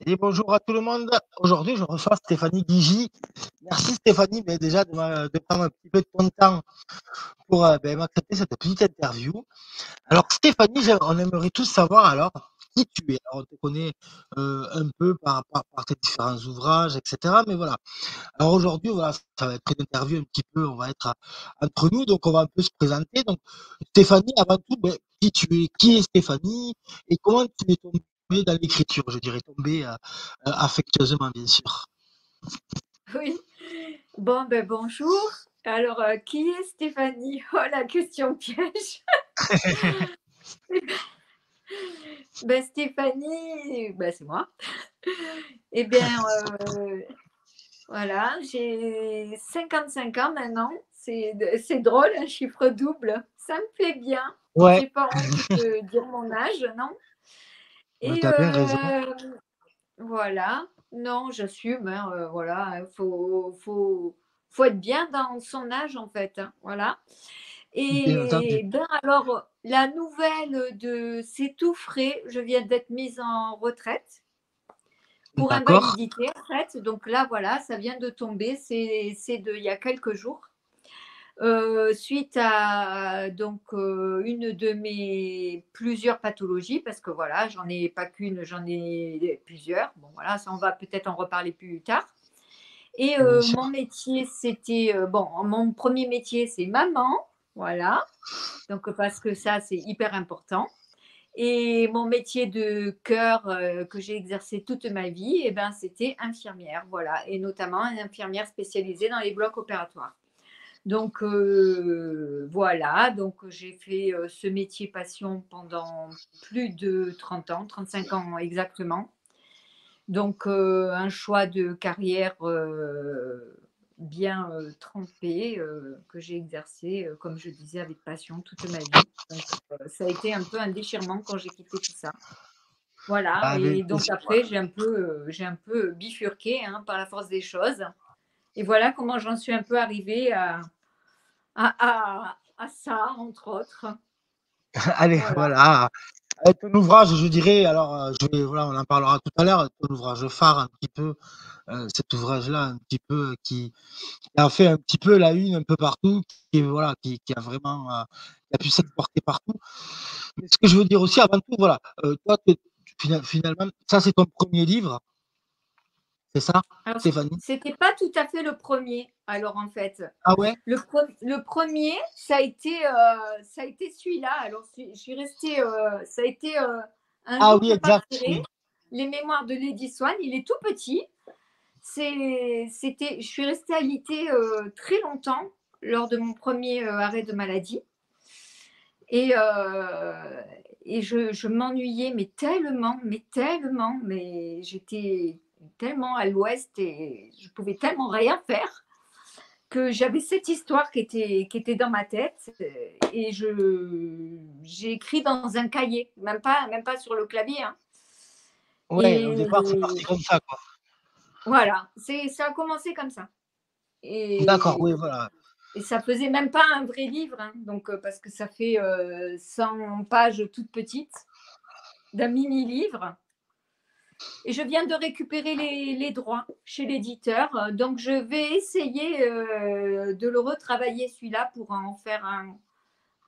Et bonjour à tout le monde. Aujourd'hui, je reçois Stéphanie Guigy. Merci Stéphanie, mais déjà de prendre un petit peu de ton temps pour m'accepter cette petite interview. Alors Stéphanie, on aimerait tous savoir alors qui tu es. Alors, on te connaît un peu par tes différents ouvrages, etc. Mais voilà. Alors aujourd'hui, voilà, ça va être une interview un petit peu, on va être entre nous, donc on va un peu se présenter. Donc Stéphanie, avant tout, qui tu es, qui est Stéphanie et comment tu es tombée dans l'écriture, je dirais tombée affectueusement, bien sûr. Oui. Bon, ben bonjour. Alors, qui est Stéphanie? Oh, la question piège. Ben, Stéphanie, ben, c'est moi. Eh bien, voilà, j'ai 55 ans maintenant. C'est drôle, un chiffre double. Ça me plaît bien. Ouais, J'ai pas honte de dire mon âge, non? Et tu as bien raison. voilà. Non, j'assume, hein, voilà, faut être bien dans son âge, en fait, hein, voilà. Bien entendu. Et ben alors, la nouvelle de c'est tout frais, je viens d'être mise en retraite pour D'accord, invalidité, en fait. Donc là, voilà, ça vient de tomber, c'est de il y a quelques jours. Suite à donc une de mes plusieurs pathologies, parce que voilà, j'en ai pas qu'une, j'en ai plusieurs. Bon voilà, ça on va peut-être en reparler plus tard. Et bien mon sûr. métier, c'était bon, mon premier métier, c'est maman, voilà. Donc parce que ça, c'est hyper important. Et mon métier de cœur que j'ai exercé toute ma vie, eh ben, c'était infirmière, voilà, et notamment une infirmière spécialisée dans les blocs opératoires. Donc voilà, donc j'ai fait ce métier passion pendant plus de 30 ans, 35 ans exactement. Donc un choix de carrière bien trempé que j'ai exercé, comme je disais, avec passion toute ma vie. Donc ça a été un peu un déchirement quand j'ai quitté tout ça. Voilà, Bah, et bien donc sûr. après j'ai un peu bifurqué hein, par la force des choses. Et voilà comment j'en suis un peu arrivée à ça, entre autres. Allez, Voilà. voilà. Ton ouvrage, je dirais, alors, voilà, on en parlera tout à l'heure, ton ouvrage phare, un petit peu, cet ouvrage-là, un petit peu, qui a fait un petit peu la une un peu partout, voilà, qui a vraiment, qui a pu s'exporter partout. Mais ce que je veux dire aussi, avant tout, voilà, toi, finalement, ça, c'est ton premier livre, c'est ça, Alors, Stéphanie? c'était pas tout à fait le premier. Alors, en fait, Ah ouais? le premier, ça a été celui-là. Alors, je suis restée, ça a été un Ah jour, oui, je exact, partirai. oui. Les mémoires de Lady Swan, il est tout petit. Je suis restée alitée très longtemps lors de mon premier arrêt de maladie. Et, je m'ennuyais, mais tellement, mais j'étais tellement à l'ouest et je pouvais tellement rien faire que j'avais cette histoire qui était dans ma tête et j'ai écrit dans un cahier, même pas sur le clavier. Hein. Ouais, au Et départ, c'est parti comme ça, quoi. voilà, ça a commencé comme ça. D'accord, Et, oui, voilà. et ça faisait même pas un vrai livre, hein, donc, parce que ça fait 100 pages toutes petites d'un mini-livre. Et je viens de récupérer les droits chez l'éditeur. Donc, je vais essayer de le retravailler celui-là pour en faire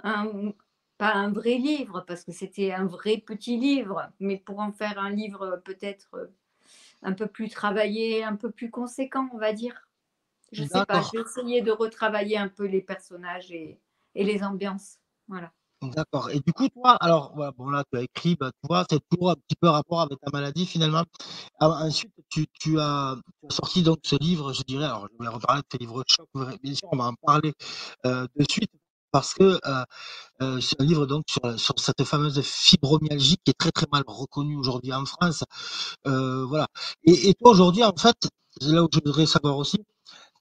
un, pas un vrai livre, parce que c'était un vrai petit livre, mais pour en faire un livre peut-être un peu plus travaillé, un peu plus conséquent, on va dire. Je ne sais pas, je D'accord. vais essayer de retravailler un peu les personnages et les ambiances. Voilà. D'accord et du coup, toi, alors, voilà, bon, là, tu as écrit, bah, tu vois, c'est toujours un petit peu rapport avec ta maladie, finalement. Ensuite, tu as sorti donc ce livre, je dirais, alors, je vais reparler de ce livre choc, bien sûr, on va en parler, de suite parce que, c'est un livre donc sur cette fameuse fibromyalgie qui est très, très mal reconnue aujourd'hui en France, voilà et toi, aujourd'hui, en fait, c'est là où je voudrais savoir aussi,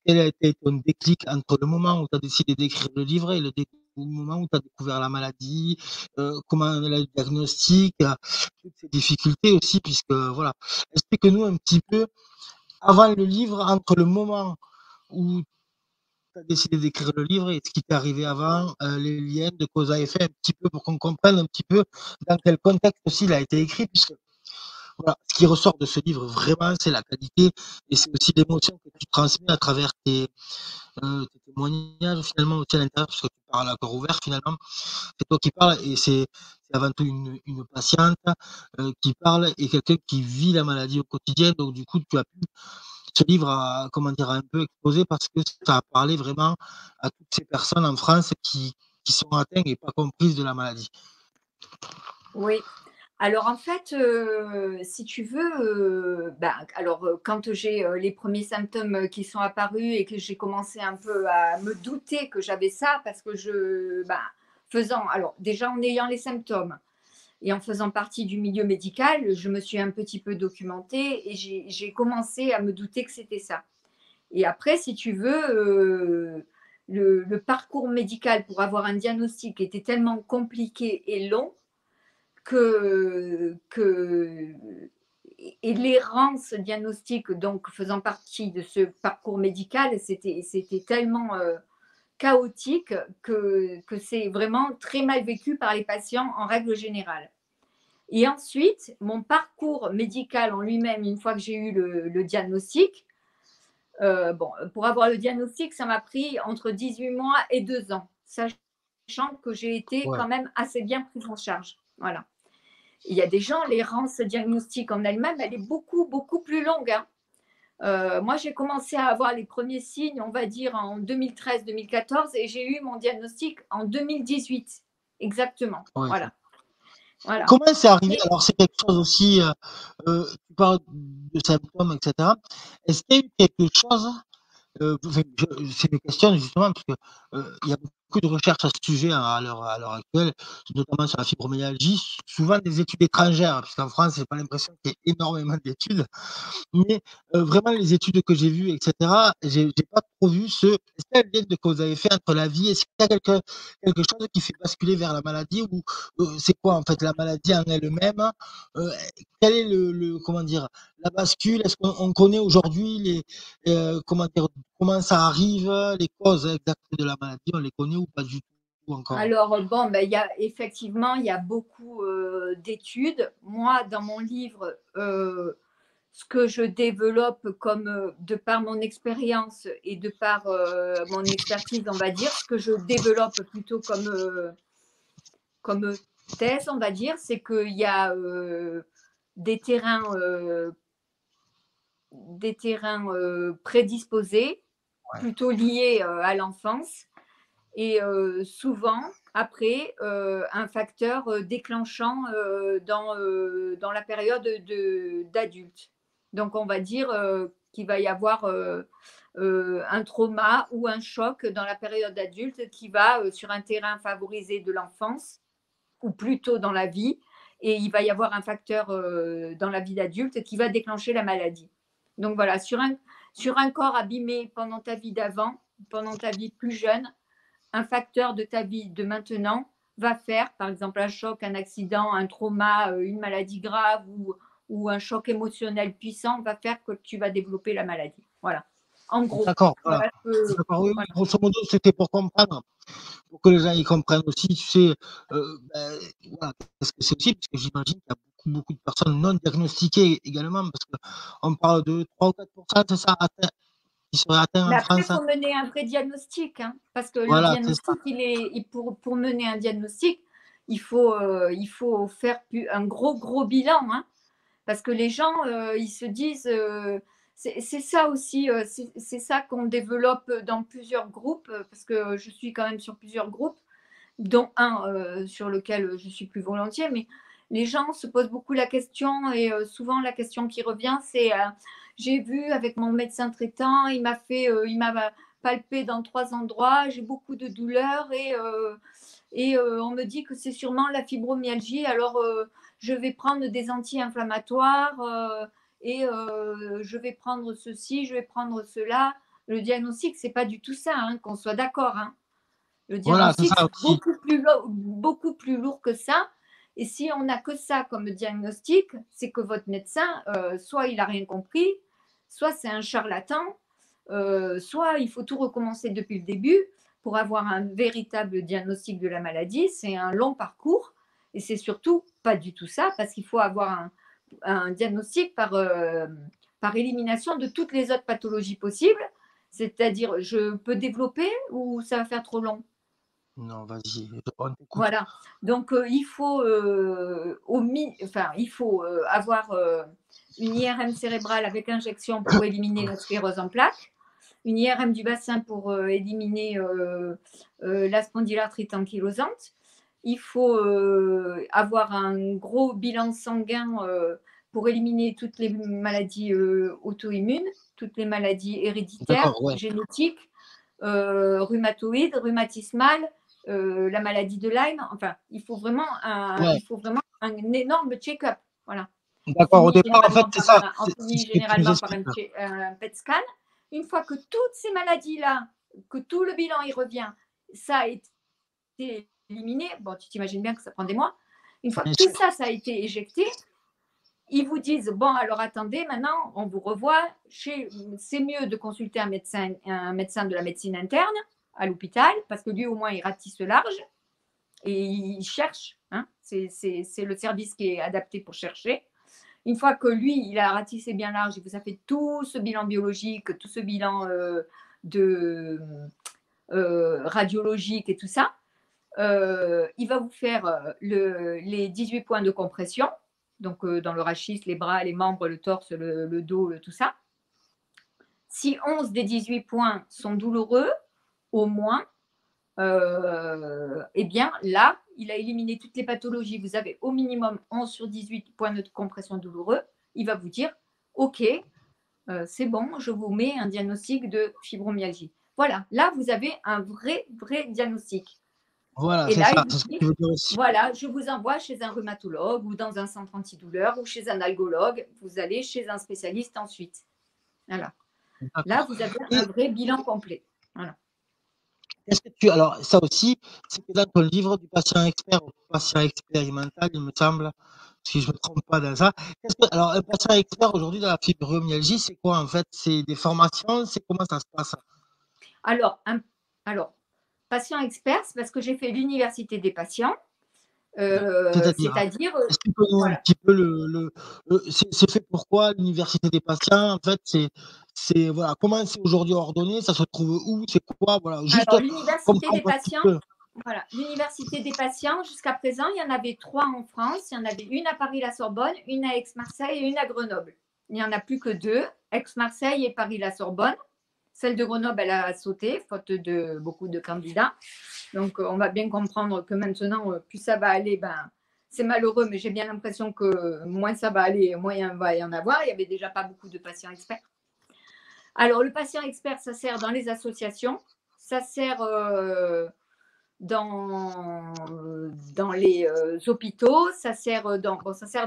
quel a été ton déclic entre le moment où tu as décidé d'écrire le livre et le moment où tu as découvert la maladie? Comment elle a eu le diagnostic? Toutes ces difficultés aussi puisque voilà. Explique-nous un petit peu avant le livre, entre le moment où tu as décidé d'écrire le livre et ce qui t'est arrivé avant, les liens de cause à effet un petit peu pour qu'on comprenne un petit peu dans quel contexte aussi il a été écrit puisque voilà, ce qui ressort de ce livre vraiment, c'est la qualité et c'est aussi l'émotion que tu transmets à travers tes témoignages finalement aussi à l'intérieur, parce que tu parles à cœur ouvert finalement. C'est toi qui parles et c'est avant tout une patiente qui parle et quelqu'un qui vit la maladie au quotidien. Donc du coup, tu as pu ce livre a, comment dire, a un peu explosé parce que ça a parlé vraiment à toutes ces personnes en France qui sont atteintes et pas comprises de la maladie. Oui. Alors en fait, si tu veux, alors, quand j'ai, les premiers symptômes, qui sont apparus et que j'ai commencé un peu à me douter que j'avais ça parce que alors déjà en ayant les symptômes et en faisant partie du milieu médical, je me suis un petit peu documentée et j'ai commencé à me douter que c'était ça. Et après, si tu veux, le parcours médical pour avoir un diagnostic était tellement compliqué et long que et l'errance diagnostique, donc faisant partie de ce parcours médical, c'était tellement chaotique que c'est vraiment très mal vécu par les patients en règle générale. Et ensuite, mon parcours médical en lui-même, une fois que j'ai eu le diagnostic, pour avoir le diagnostic, ça m'a pris entre 18 mois et 2 ans, sachant que j'ai été Ouais. quand même assez bien prise en charge. Voilà. Il y a des gens, l'errance diagnostique en elle-même, elle est beaucoup, beaucoup plus longue, hein. Moi, j'ai commencé à avoir les premiers signes, on va dire, en 2013-2014 et j'ai eu mon diagnostic en 2018, exactement. Ouais. Voilà. Voilà. Comment c'est arrivé? Et Alors c'est quelque chose aussi, tu parles de symptômes et cetera. Est-ce qu'il y a eu quelque chose. Enfin, c'est mes questions justement parce que, il y a beaucoup de recherches à ce sujet à l'heure actuelle, notamment sur la fibromyalgie, souvent des études étrangères, puisqu'en France, j'ai pas l'impression qu'il y ait énormément d'études. Mais, vraiment les études que j'ai vues et cetera, j'ai pas trop vu est-ce qu'il y a un lien que vous avez fait entre la vie? Est-ce qu'il y a quelque chose qui fait basculer vers la maladie ou, c'est quoi en fait la maladie en elle-même? Heu, quel est comment dire? La bascule? Est-ce qu'on connaît aujourd'hui comment dire? Comment ça arrive? Les causes exactes de la maladie, on les connaît ou pas du tout encore? alors, bon, il y a effectivement, il y a beaucoup d'études. Moi, dans mon livre, ce que je développe comme, de par mon expérience et de par mon expertise, on va dire, ce que je développe plutôt comme thèse, on va dire, c'est qu'il y a des terrains, prédisposés, Ouais. plutôt liés à l'enfance, et souvent, après, un facteur déclenchant dans la période d'adulte. Donc, on va dire qu'il va y avoir un trauma ou un choc dans la période adulte qui va sur un terrain favorisé de l'enfance ou plutôt dans la vie, et il va y avoir un facteur dans la vie d'adulte qui va déclencher la maladie. Donc voilà, sur un corps abîmé pendant ta vie d'avant, pendant ta vie plus jeune, un facteur de ta vie de maintenant va faire, par exemple, un choc, un accident, un trauma, une maladie grave ou un choc émotionnel puissant va faire que tu vas développer la maladie. Voilà. En gros, D'accord, voilà. voilà. D'accord, oui, oui, Voilà. grosso modo, c'était pour comprendre. Pour que les gens y comprennent aussi, tu sais, ben, voilà, qu'est-ce que c'est aussi? Parce que j'imagine qu'il y a beaucoup de personnes non diagnostiquées également, parce qu'on parle de 3 ou 4 c'est ça, atteints qui seraient atteints Mais en après, il France, hein? faut mener un vrai diagnostic, hein, parce que le Voilà, c'est ça. diagnostic, pour mener un diagnostic, il faut faire un gros, gros bilan, hein, parce que les gens, ils se disent, c'est ça aussi, c'est ça qu'on développe dans plusieurs groupes, parce que je suis quand même sur plusieurs groupes, dont un sur lequel je suis plus volontiers, mais les gens se posent beaucoup la question et souvent la question qui revient, c'est j'ai vu avec mon médecin traitant, il m'a palpé dans 3 endroits, j'ai beaucoup de douleurs et on me dit que c'est sûrement la fibromyalgie, alors je vais prendre des anti-inflammatoires et je vais prendre ceci, je vais prendre cela. Le diagnostic, c'est pas du tout ça, hein, qu'on soit d'accord, hein. Le Voilà, c'est diagnostic, ça c'est aussi. beaucoup plus lourd que ça. Et si on n'a que ça comme diagnostic, c'est que votre médecin, soit il n'a rien compris, soit c'est un charlatan, soit il faut tout recommencer depuis le début pour avoir un véritable diagnostic de la maladie. C'est un long parcours et c'est surtout pas du tout ça parce qu'il faut avoir un diagnostic par élimination de toutes les autres pathologies possibles. C'est-à-dire, je peux développer ou ça va faire trop long? Non, vas-y, on t'écoute. Voilà. Donc, il faut, il faut avoir une IRM cérébrale avec injection pour éliminer la sclérose en plaques, une IRM du bassin pour éliminer la spondylarthrite ankylosante. Il faut avoir un gros bilan sanguin pour éliminer toutes les maladies auto-immunes, toutes les maladies héréditaires, Ouais. génétiques, rhumatoïdes, rhumatismales, la maladie de Lyme. Enfin, il faut vraiment un énorme check-up. Voilà. D'accord, au départ, en fait, c'est ça. On finit C'est ce que tu nous généralement par expliques. un PET scan. Une fois que toutes ces maladies-là, que tout le bilan y revient, ça a été éliminé. Bon, tu t'imagines bien que ça prend des mois. Une fois que tout ça, ça a été éjecté, ils vous disent, bon, alors attendez, maintenant, on vous revoit. C'est mieux de consulter un médecin de la médecine interne à l'hôpital, parce que lui, au moins, il ratisse large et il cherche. Hein. C'est le service qui est adapté pour chercher. Une fois que lui, il a ratissé bien large, il vous a fait tout ce bilan biologique, tout ce bilan radiologique et tout ça, il va vous faire les 18 points de compression, donc dans le rachis, les bras, les membres, le torse, le dos, tout ça. Si 11 des 18 points sont douloureux, au moins, eh bien là, il a éliminé toutes les pathologies. Vous avez au minimum 11 sur 18 points de compression douloureux. Il va vous dire, OK, c'est bon, je vous mets un diagnostic de fibromyalgie. Voilà, là, vous avez un vrai diagnostic. Voilà, et c'est là, ça. il C'est vous ce que dit, tu veux dire aussi. voilà, je vous envoie chez un rhumatologue ou dans un centre antidouleur ou chez un algologue. Vous allez chez un spécialiste ensuite. Voilà. Là, vous avez un vrai bilan complet. Voilà. Est-ce que tu alors ça aussi, c'est que dans ton livre du patient expert au patient expérimental, il me semble, si je me trompe pas dans ça. Alors un patient expert aujourd'hui dans la fibromyalgie, c'est quoi en fait? C'est des formations? C'est comment ça se passe? Alors, patient expert, c'est parce que j'ai fait l'université des patients. C'est-à-dire? C'est-à-dire, Explique-nous un voilà. petit peu c'est fait pourquoi l'université des patients? En fait, c'est voilà, comment c'est aujourd'hui ordonné? Ça se trouve où? C'est quoi? Voilà, juste Alors, l'université des comprendre un petit patients, peu. voilà, l'université des patients, jusqu'à présent, il y en avait 3 en France. Il y en avait une à Paris-la-Sorbonne, une à Aix-Marseille et une à Grenoble. Il n'y en a plus que 2, Aix-Marseille et Paris-la-Sorbonne. Celle de Grenoble, elle a sauté, faute de beaucoup de candidats. Donc, on va bien comprendre que maintenant, plus ça va aller, c'est malheureux, mais j'ai bien l'impression que moins ça va aller, moins il va y en avoir. Il n'y avait déjà pas beaucoup de patients experts. Alors, le patient expert, ça sert dans les associations, ça sert dans les hôpitaux, ça sert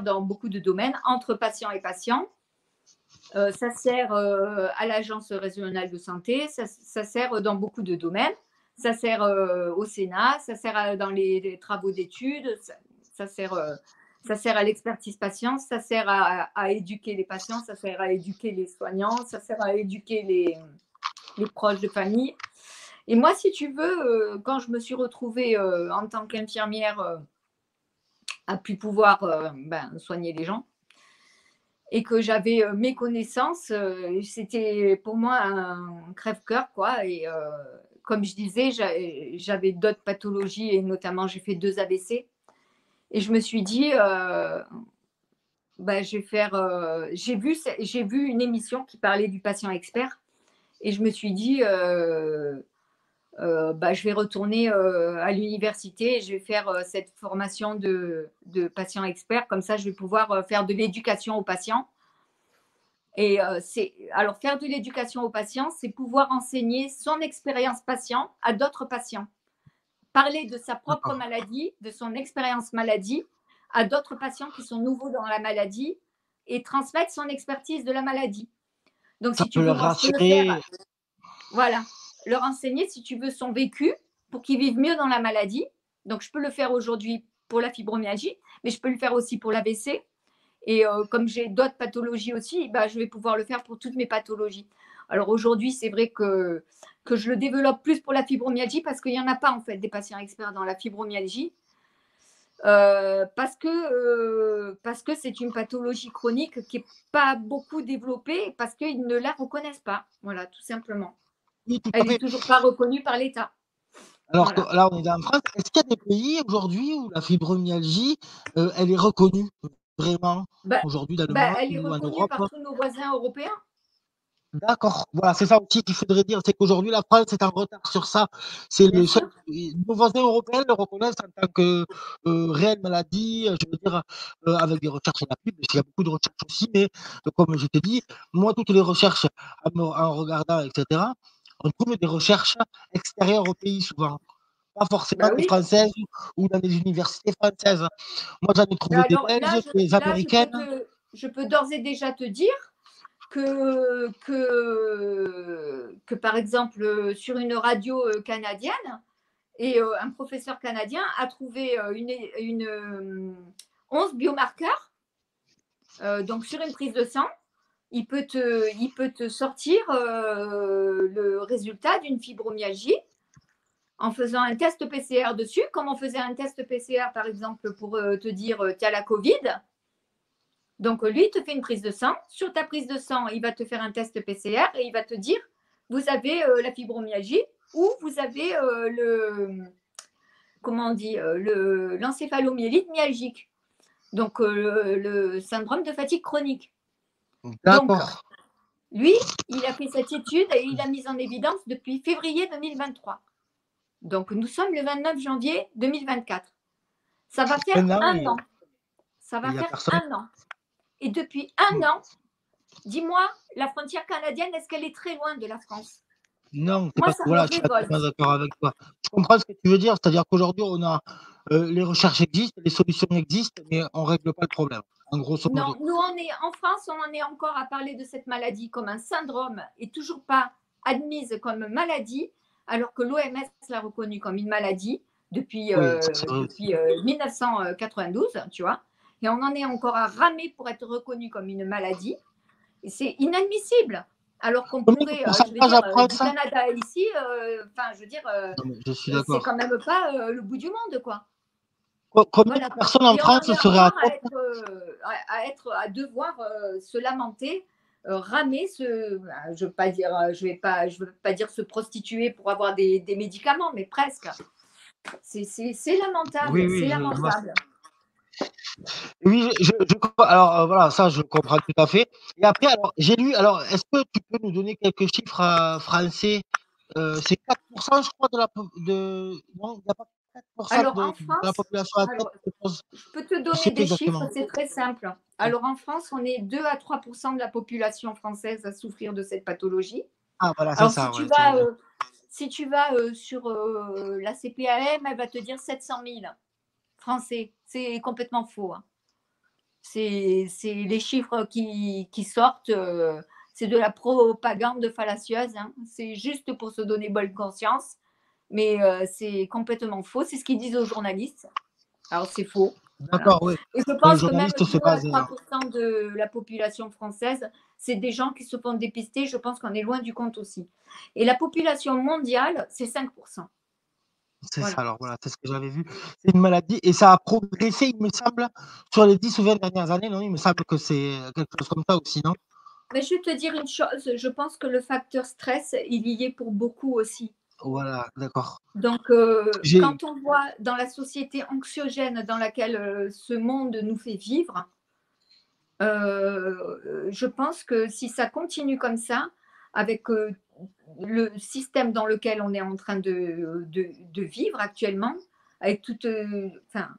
dans beaucoup de domaines, entre patients et patients. Ça sert à l'Agence régionale de santé, ça sert dans beaucoup de domaines. Ça sert au Sénat, ça sert dans les travaux d'études, ça sert à l'expertise patient, ça sert à éduquer les patients, ça sert à éduquer les soignants, ça sert à éduquer les proches de famille. Et moi, si tu veux, quand je me suis retrouvée en tant qu'infirmière à plus pouvoir soigner les gens et que j'avais mes connaissances, c'était pour moi un crève-cœur, quoi. Et comme je disais, j'avais d'autres pathologies et notamment j'ai fait 2 AVC. Et je me suis dit, je vais faire. J'ai vu une émission qui parlait du patient expert et je me suis dit, je vais retourner à l'université et je vais faire cette formation de patient expert. Comme ça, je vais pouvoir faire de l'éducation aux patients. Et alors, faire de l'éducation aux patients, c'est pouvoir enseigner son expérience patient à d'autres patients. Parler de sa propre maladie, de son expérience maladie à d'autres patients qui sont nouveaux dans la maladie et transmettre son expertise de la maladie. Donc, Ça si tu peut veux, leur moi, je peux le faire. rassurer. Voilà. Leur enseigner, si tu veux, son vécu pour qu'ils vivent mieux dans la maladie. Donc, je peux le faire aujourd'hui pour la fibromyalgie, mais je peux le faire aussi pour l'AVC. Et comme j'ai d'autres pathologies aussi, je vais pouvoir le faire pour toutes mes pathologies. Alors aujourd'hui, c'est vrai que je le développe plus pour la fibromyalgie parce qu'il n'y en a pas en fait des patients experts dans la fibromyalgie. parce que c'est une pathologie chronique qui n'est pas beaucoup développée, parce qu'ils ne la reconnaissent pas. Voilà, tout simplement. Oui, tout à Elle n'est fait. toujours pas reconnue par l'État. Alors que Voilà. là, on est en France. Est-ce qu'il y a des pays aujourd'hui où la fibromyalgie, elle est reconnue vraiment Bah, aujourd'hui dans le bah, monde elle est ou en reconnue Europe? par tous nos voisins européens. D'accord, voilà, c'est ça aussi qu'il faudrait dire, c'est qu'aujourd'hui la France est en retard sur ça. C'est Bien le seul sûr. nos voisins européens le reconnaissent en tant que, réelle maladie, je veux dire, avec des recherches en appui, parce qu'il y a beaucoup de recherches aussi, mais comme je t'ai dit, moi toutes les recherches en regardant et cetera, on trouve des recherches extérieures au pays souvent, pas forcément Bah des oui. françaises ou dans des universités françaises. Moi j'en ai trouvé des Alors belges, des là, américaines. je peux d'ores et déjà te dire que par exemple, sur une radio canadienne, et un professeur canadien a trouvé une 11 biomarqueurs. Donc, sur une prise de sang, il peut te sortir le résultat d'une fibromyalgie en faisant un test PCR dessus, comme on faisait un test PCR, par exemple, pour te dire tu as la Covid. Donc, lui, il te fait une prise de sang. Sur ta prise de sang, il va te faire un test PCR et il va te dire vous avez la fibromyalgie ou vous avez comment on dit, l'encéphalomyélite myalgique. Donc, le syndrome de fatigue chronique. Donc, D'accord. lui, il a fait cette étude et il l'a mise en évidence depuis février 2023. Donc, nous sommes le 29 janvier 2024. Ça va faire Maintenant, un an. Ça il va y a faire personne. un an. Et depuis un an, dis-moi, la frontière canadienne, est-ce qu'elle est très loin de la France? Non, c'est Moi, parce que ça me voilà, je suis pas révolte. totalement d'accord avec toi. Je comprends ce que tu veux dire, c'est-à-dire qu'aujourd'hui, on a, les recherches existent, les solutions existent, mais on règle pas le problème, en grosso Non, modo. nous, en France, on en est encore à parler de cette maladie comme un syndrome et toujours pas admise comme maladie, alors que l'OMS l'a reconnue comme une maladie depuis, Oui, ça c'est vrai aussi. 1992, tu vois. Et on en est encore à ramer pour être reconnu comme une maladie. Et c'est inadmissible. Alors qu'on Combien de pourrait, je veux pourcentage dire, en du France? Canada à ici, enfin, je veux dire, Non, mais je suis c'est quand d'accord. même pas le bout du monde, quoi. Combien Voilà. de personnes en Et on en France est seraient encore atteintes? à devoir se lamenter, ramer, je veux pas dire, je veux pas dire se prostituer pour avoir des médicaments, mais presque. C'est Oui, lamentable, c'est oui, je vois. lamentable. Oui, je comprends. Alors, voilà, ça, je comprends tout à fait. Et après, alors, j'ai lu, alors, est-ce que tu peux nous donner quelques chiffres français? C'est 4% je crois, de la po de non, il y a pas 4% Alors de en la France, population atteinte, alors, quelque chose? je peux te Je sais donner plus des chiffres, exactement. c'est très simple. Alors en France, on est 2 à 3 de la population française à souffrir de cette pathologie. Ah voilà, c'est Alors ça, ouais, tu m'as dit. si tu vas sur la CPAM, elle va te dire 700 000 Français. C'est complètement faux, hein. C'est les chiffres qui sortent, c'est de la propagande fallacieuse, hein. C'est juste pour se donner bonne conscience, mais c'est complètement faux. C'est ce qu'ils disent aux journalistes. Alors c'est faux. Voilà. D'accord, oui. Et je Les pense que même journalistes se 2 à basent, 3 de la population française, c'est des gens qui se font dépister. Je pense qu'on est loin du compte aussi. Et la population mondiale, c'est 5. c'est ça, Voilà. alors voilà, c'est ce que j'avais vu. C'est une maladie et ça a progressé, il me semble, sur les 10 ou 20 dernières années, non? Il me semble que c'est, quelque chose comme ça aussi, non? Mais je vais te dire une chose, je pense que le facteur stress, il y est pour beaucoup aussi. Voilà, d'accord. Donc, J'ai quand on voit dans la société anxiogène dans laquelle ce monde nous fait vivre, je pense que si ça continue comme ça, avec le système dans lequel on est en train de vivre actuellement, avec toute, enfin,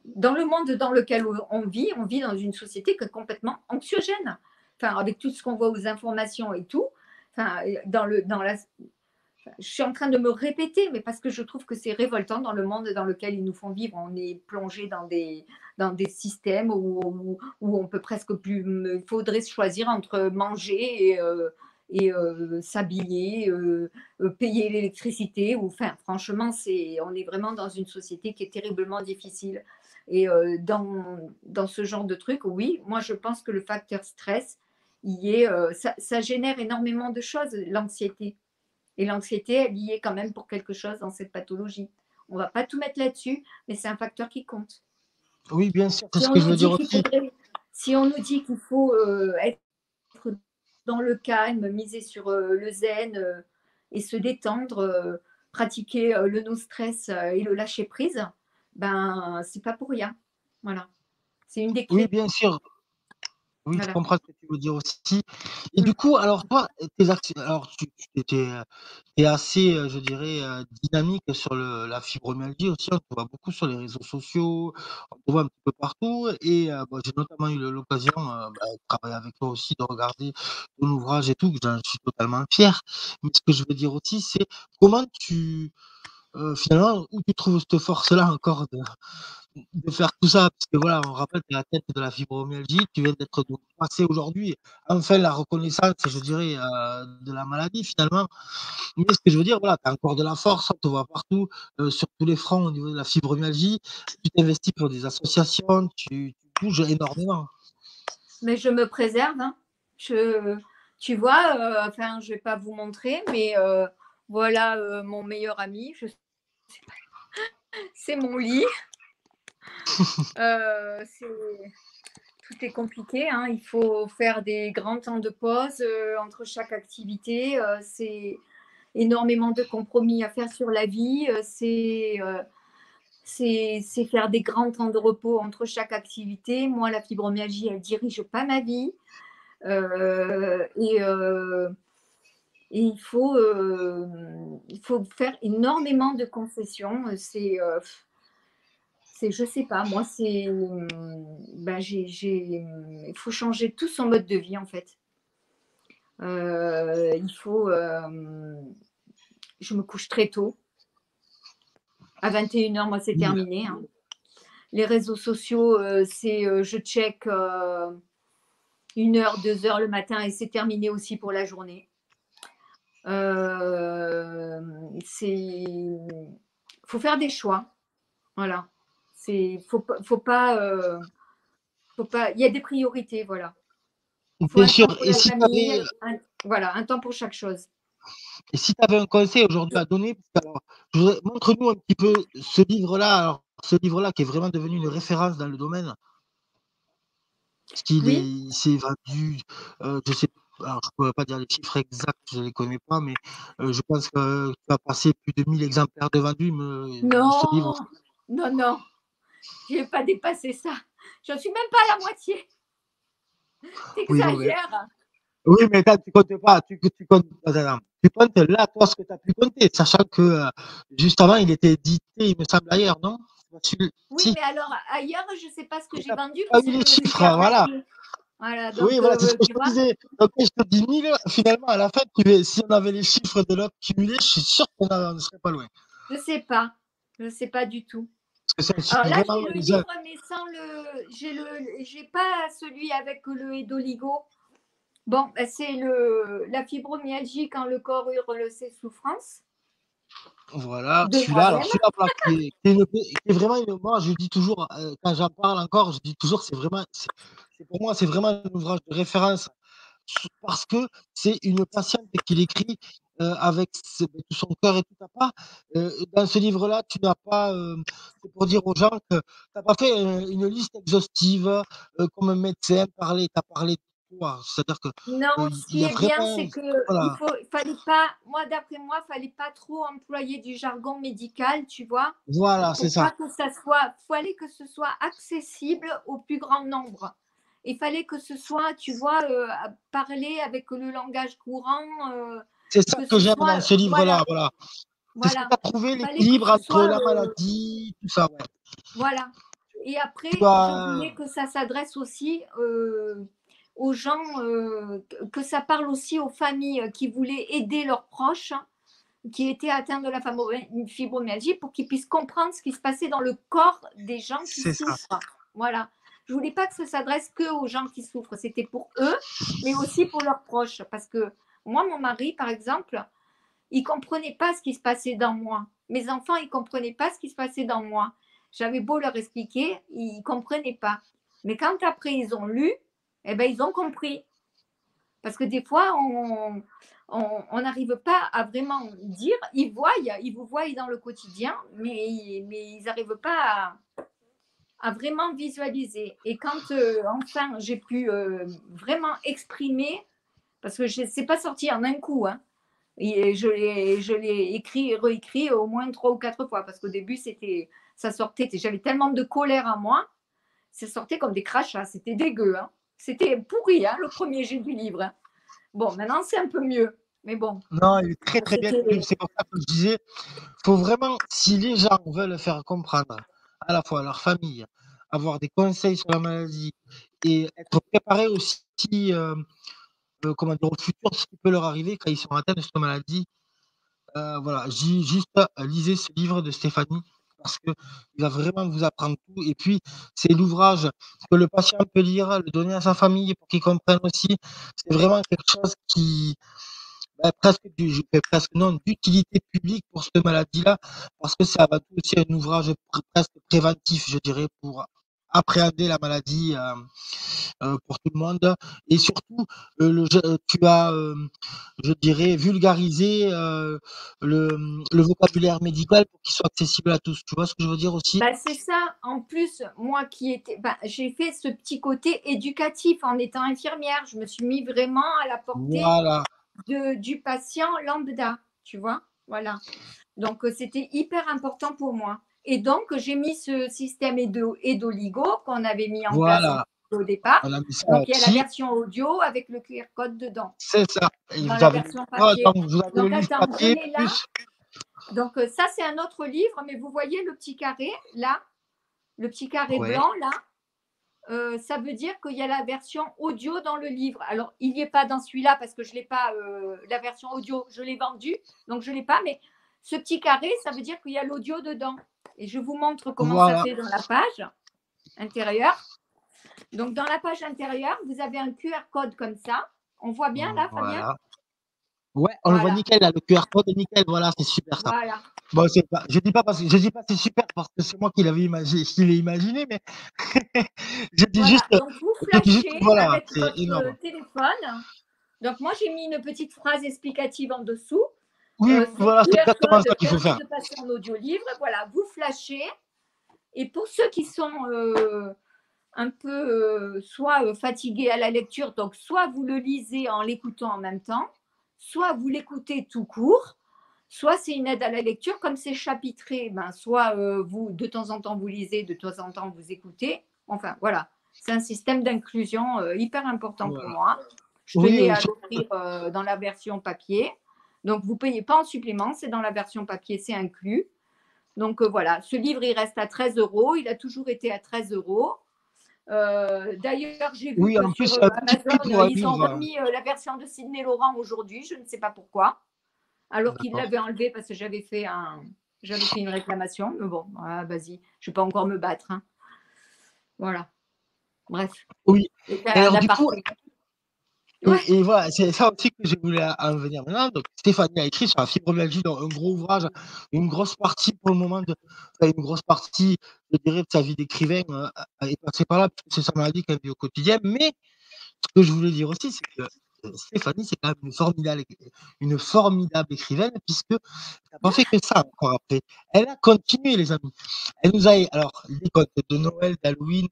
dans le monde dans lequel on vit dans une société qui est complètement anxiogène. Enfin, avec tout ce qu'on voit aux informations et tout, enfin, dans la, je suis en train de me répéter, mais parce que je trouve que c'est révoltant dans le monde dans lequel ils nous font vivre. On est plongé dans des systèmes où on peut presque plus. Il faudrait se choisir entre manger et s'habiller, payer l'électricité. Enfin, franchement, on est vraiment dans une société qui est terriblement difficile. Et dans ce genre de truc, oui, moi je pense que le facteur stress, ça génère énormément de choses, l'anxiété. Et l'anxiété, elle y est quand même pour quelque chose dans cette pathologie. On ne va pas tout mettre là-dessus, mais c'est un facteur qui compte. Oui, bien sûr, c'est Si ce on que je nous veux dire dit qu'il aussi. faudrait, si on nous dit qu'il faut être dans le calme, miser sur le zen et se détendre, pratiquer le no-stress et le lâcher-prise, ben, c'est pas pour rien. Voilà. C'est une des Oui, clés. bien sûr. Oui, je Voilà. comprends ce que tu veux dire aussi. Et Mm. du coup, alors toi, tes actions, alors tu es assez, je dirais, dynamique sur la fibromyalgie aussi. On te voit beaucoup sur les réseaux sociaux, on te voit un petit peu partout. Et bon, j'ai notamment eu l'occasion, de travailler avec toi aussi, de regarder ton ouvrage et tout, que j'en suis totalement fier. Mais ce que je veux dire aussi, c'est comment finalement, où tu trouves cette force-là encore de faire tout ça, parce que voilà, on rappelle que la tête de la fibromyalgie, tu viens d'être donc passé aujourd'hui, enfin la reconnaissance, je dirais, de la maladie finalement. Mais ce que je veux dire, voilà, tu as encore de la force, on te voit partout, sur tous les fronts au niveau de la fibromyalgie. Tu t'investis pour des associations, tu bouges énormément. Mais je me préserve. Hein. Je, tu vois, enfin, je vais pas vous montrer, mais voilà mon meilleur ami. C'est mon lit. Tout est compliqué. Hein. Il faut faire des grands temps de pause entre chaque activité. C'est énormément de compromis à faire sur la vie. C'est faire des grands temps de repos entre chaque activité. Moi, la fibromyalgie, elle dirige pas ma vie. Euh, et, euh, et il faut faire énormément de concessions. Je sais pas, moi, ben, il faut changer tout son mode de vie, en fait. Il faut, je me couche très tôt. À 21h, moi, c'est Oui, terminé. Hein. Les réseaux sociaux, je check 1 heure, 2 heures le matin et c'est terminé aussi pour la journée. Il faut faire des choix. Voilà. Faut pas. Il y a des priorités, voilà. Il faut bien un sûr. temps pour la famille, voilà, un temps pour chaque chose. Et si tu avais un conseil aujourd'hui à donner, parce que alors, montre-nous un petit peu ce livre-là, alors ce livre-là qui est vraiment devenu une référence dans le domaine. Oui, Il s'est vendu, je sais alors je pourrais pas dire les chiffres exacts, je les connais pas, mais, je pense que tu as passé plus de 1000 exemplaires de vendus, de ce livre. non, non, non, je vais pas dépasser ça. J'en suis même pas à la moitié. Oui, non, mais T'exagères. oui, mais quand tu comptes pas, tu comptes attends, attends, tu comptes là, toi, ce que tu as pu compter, sachant que, juste avant, il était édité, il me semble ailleurs, non? Oui, Si, mais alors ailleurs, je sais pas ce que tu j'ai as vendu pas parce eu que je les me suis chiffres, fait voilà. arnaquer. Voilà, Oui, donc voilà, c'est ce que je tu te vois, disais. Donc quand je te dis 1000, finalement, à la fin, si on avait les chiffres de l'autre cumulés, je suis sûr qu'on ne serait pas loin. je sais pas. Je sais pas du tout. Parce que Alors c'est là, vraiment j'ai le livre, mais sans j'ai pas celui avec le Edoligo. Bon, ben, c'est la fibromyalgie quand le corps hurle ses souffrances voilà, de celui-là, alors moi-même. celui-là, voilà, qui est vraiment moi, je dis toujours, quand j'en parle encore, je dis toujours, pour moi, c'est vraiment un ouvrage de référence. Parce que c'est une patiente qui l'écrit, avec tout son cœur et tout. Tu pas, dans ce livre-là, tu n'as pas, c'est pour dire aux gens que tu as pas fait, une liste exhaustive, comme un médecin parlait. Tu as parlé de toi. C'est-à-dire que, Non, ce il y qui a est bien, vraiment c'est que voilà, il fallait pas, moi d'après moi, fallait pas trop employer du jargon médical, tu vois, voilà, c'est pour ça. pas que ça soit, fallait que ce soit accessible au plus grand nombre. Il fallait que ce soit, tu vois, parler avec le langage courant, C'est ça que que ce j'aime dans soit, ce livre-là, voilà, voilà. C'est ce que voilà. tu as trouvé Fallait que l'équilibre ce entre soit, la maladie, tout ça, ouais. voilà. Et Tu après, je dois voulais que ça s'adresse aussi aux gens, que ça parle aussi aux familles qui voulaient aider leurs proches qui étaient atteints de la fibromyalgie pour qu'ils puissent comprendre ce qui se passait dans le corps des gens qui c'est ça, souffrent. Voilà. Je voulais pas que ça s'adresse que aux gens qui souffrent. C'était pour eux, mais aussi pour leurs proches. Parce que moi, mon mari, par exemple, il comprenait pas ce qui se passait dans moi. Mes enfants, ils comprenaient pas ce qui se passait dans moi. J'avais beau leur expliquer, ils comprenaient pas. Mais quand après ils ont lu, eh ben ils ont compris. Parce que des fois, on n'arrive pas à vraiment dire. Ils vous voient dans le quotidien, mais ils n'arrivent pas à vraiment visualiser. Et quand enfin j'ai pu vraiment exprimer, parce que c'est pas sorti en un coup, hein, et je l'ai écrit et réécrit au moins 3 ou 4 fois, parce qu'au début, ça sortait, j'avais tellement de colère en moi, ça sortait comme des crachats, c'était dégueu. Hein. C'était pourri, hein, le premier jet du livre. Hein. Bon, maintenant, c'est un peu mieux. Mais bon, Non, il est très très bien. c'était. C'est pour ça que je disais, faut vraiment, si les gens veulent faire comprendre à la fois à leur famille, avoir des conseils sur la maladie et être préparés aussi, comment dire, au futur, ce qui peut leur arriver quand ils sont atteints de cette maladie. Voilà, juste, lisez ce livre de Stéphanie parce qu'il va vraiment vous apprendre tout et puis c'est l'ouvrage que le patient peut lire, le donner à sa famille pour qu'ils comprennent aussi. C'est vraiment quelque chose qui, bah, presque non, d'utilité publique pour cette maladie-là parce que c'est avant tout aussi un ouvrage presque préventif, je dirais, pour appréhender la maladie, pour tout le monde et surtout, tu as, je dirais, vulgarisé, le vocabulaire médical pour qu'il soit accessible à tous. Tu vois ce que je veux dire aussi? Bah, c'est ça. En plus, moi j'ai fait ce petit côté éducatif en étant infirmière. Je me suis mis vraiment à la portée Voilà, du patient lambda, tu vois. Voilà. Donc, c'était hyper important pour moi. Et donc, j'ai mis ce système Edoligo qu'on avait mis en place voilà, au départ. on a mis ça Donc, il y a la aussi, version audio avec le QR code dedans, c'est ça et dans vous la avez version donc papier. vous avez le Donc, livre attends, je papier l'ai là. plus Donc, ça, c'est un autre livre, mais vous voyez le petit carré là, le petit carré ouais, blanc là, ça veut dire qu'il y a la version audio dans le livre. Alors, il n'y est pas dans celui-là parce que je ne l'ai pas, la version audio, je l'ai vendue, donc je ne l'ai pas, mais ce petit carré, ça veut dire qu'il y a l'audio dedans. Et je vous montre comment ça voilà, fait dans la page intérieure. Donc, dans la page intérieure, vous avez un QR code comme ça. On voit bien là, Fabien? voilà. Ouais, on le voit Voilà, nickel là, le QR code est nickel, voilà, c'est super ça. voilà. Bon, c'est pas je dis pas c'est super parce que c'est moi qui l'ai imaginé, mais je dis Voilà. juste Donc, vous je dis juste flashez voilà, avec c'est énorme. votre téléphone. Donc, moi, j'ai mis une petite phrase explicative en dessous. Oui, Ce voilà, c'est QR exactement ça code qu'il faut permet faire. de passer en audio livre. Voilà, vous flashez. Et pour ceux qui sont un peu soit fatigués à la lecture, donc soit vous le lisez en l'écoutant en même temps, soit vous l'écoutez tout court, soit c'est une aide à la lecture, comme c'est chapitré, ben, soit vous, de temps en temps, vous lisez, de temps en temps, vous écoutez. Enfin, voilà, c'est un système d'inclusion hyper important pour Voilà. moi. Je Oui, tenais à l'offrir dans la version papier. Donc, vous ne payez pas en supplément, c'est dans la version papier, c'est inclus. Donc, voilà, ce livre, il reste à 13 euros. Il a toujours été à 13 euros. D'ailleurs, j'ai vu oui, que en sur plus, un petit prix Amazon, pour un ils ont livre. remis la version de Sidney Laurent aujourd'hui. Je ne sais pas pourquoi. Alors qu'ils D'accord. l'avaient enlevé parce que j'avais fait une réclamation. Mais bon, vas-y, je ne vais pas encore me battre. Hein. Voilà. Bref. Oui. C'était Et un alors du coup aparté. Ouais. et voilà, c'est ça aussi que je voulais en venir maintenant. Donc Stéphanie a écrit sur la fibromyalgie, donc un gros ouvrage, une grosse partie pour le moment une grosse partie, je dirais, de sa vie d'écrivain, est passée par là, parce que c'est sa maladie qu'elle vit au quotidien. Mais ce que je voulais dire aussi, c'est que, Stéphanie, c'est quand même une formidable écrivaine puisque elle n'a pas fait que ça encore après. Elle a continué les amis. Elle nous a alors des contes de Noël, d'Halloween,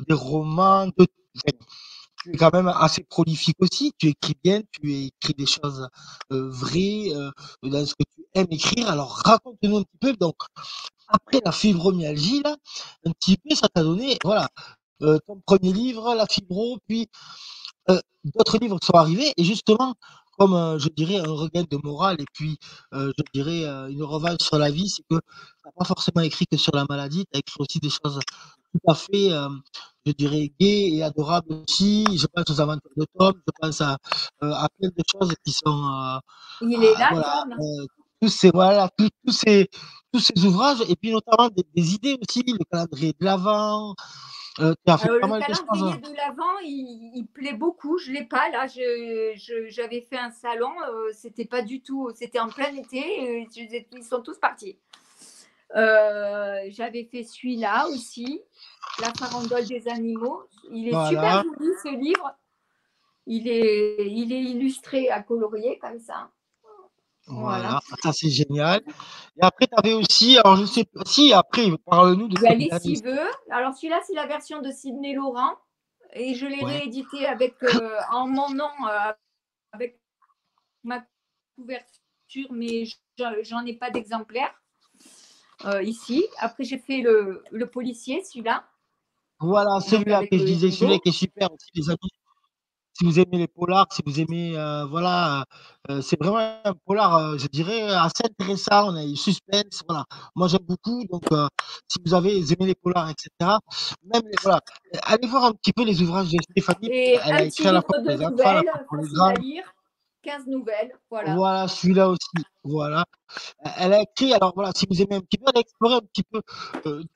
des romans, enfin, tu es quand même assez prolifique aussi. Tu écris bien, tu écris des choses vraies dans ce que tu aimes écrire. Alors raconte-nous un petit peu. Donc après la fibromyalgie là, un petit peu ça t'a donné voilà ton premier livre, la fibro, puis d'autres livres sont arrivés et justement comme je dirais un regain de morale et puis je dirais une revanche sur la vie, c'est que tu n'as pas forcément écrit que sur la maladie, tu as écrit aussi des choses tout à fait, je dirais, gai et adorable aussi. Je pense aux aventures de Tom, je pense à plein de choses qui sont, Il est là, voilà, Tom. voilà, tous ces ouvrages et puis notamment des idées aussi, le calendrier de l'Avent, tu as fait Alors, pas le mal de choses. calendrier de l'Avent, il plaît beaucoup. Je ne l'ai pas là. J'avais fait un salon. C'était pas du tout. C'était en plein été. Ils sont tous partis. J'avais fait celui-là aussi, La farandole des animaux. Il est super Voilà, joli ce livre. Il est illustré à colorier comme ça. Voilà. Voilà, ça c'est génial. Et après tu avais aussi, alors je sais pas si après parle-nous de Il y a cette Les dernière. Civeux. Alors celui-là, c'est la version de Sidney Laurent. Et je l'ai Ouais. réédité avec en mon nom, avec ma couverture, mais j'en ai pas d'exemplaire ici. Après, j'ai fait le policier, celui-là, Voilà, donc celui-là avec que je le disais, celui-là héros. qui est super aussi les amis. Si vous aimez les polars, si vous aimez, voilà, c'est vraiment un polar, je dirais assez intéressant. On a eu suspense, voilà. Moi j'aime beaucoup donc si vous avez aimé les polars et cetera, même les voilà, allez voir un petit peu les ouvrages de Stéphanie, Et elle un a petit écrit à la fois livre pour de les enfants, à la nouvelles, fois pour les facile à grands. lire, 15 nouvelles, voilà. Voilà, celui-là aussi, voilà. Elle a écrit alors voilà, si vous aimez un petit peu, elle a exploré un petit peu,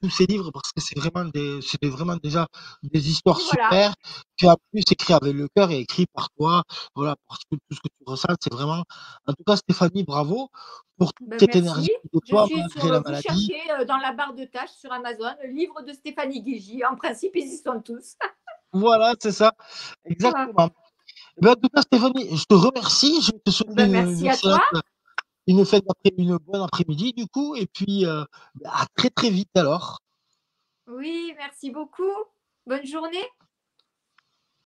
tous ses livres parce que c'est vraiment déjà des histoires Oui, voilà. super, puis en plus écrit avec le cœur et écrit par toi, voilà, parce que tout ce que tu ressens, c'est vraiment en tout cas Stéphanie, bravo pour toute Ben, cette énergie merci. de Je toi suis malgré la vous maladie. cherchez dans la barre de tâches sur Amazon, le livre de Stéphanie Guigy. En principe, ils y sont tous. Voilà, c'est ça, Voilà. exactement. Eh ben, en tout cas Stéphanie, je te remercie, je vais te souhaiter Ben, merci à toi. une bonne après-midi du coup et puis, à très, très vite alors. Oui, merci beaucoup. Bonne journée.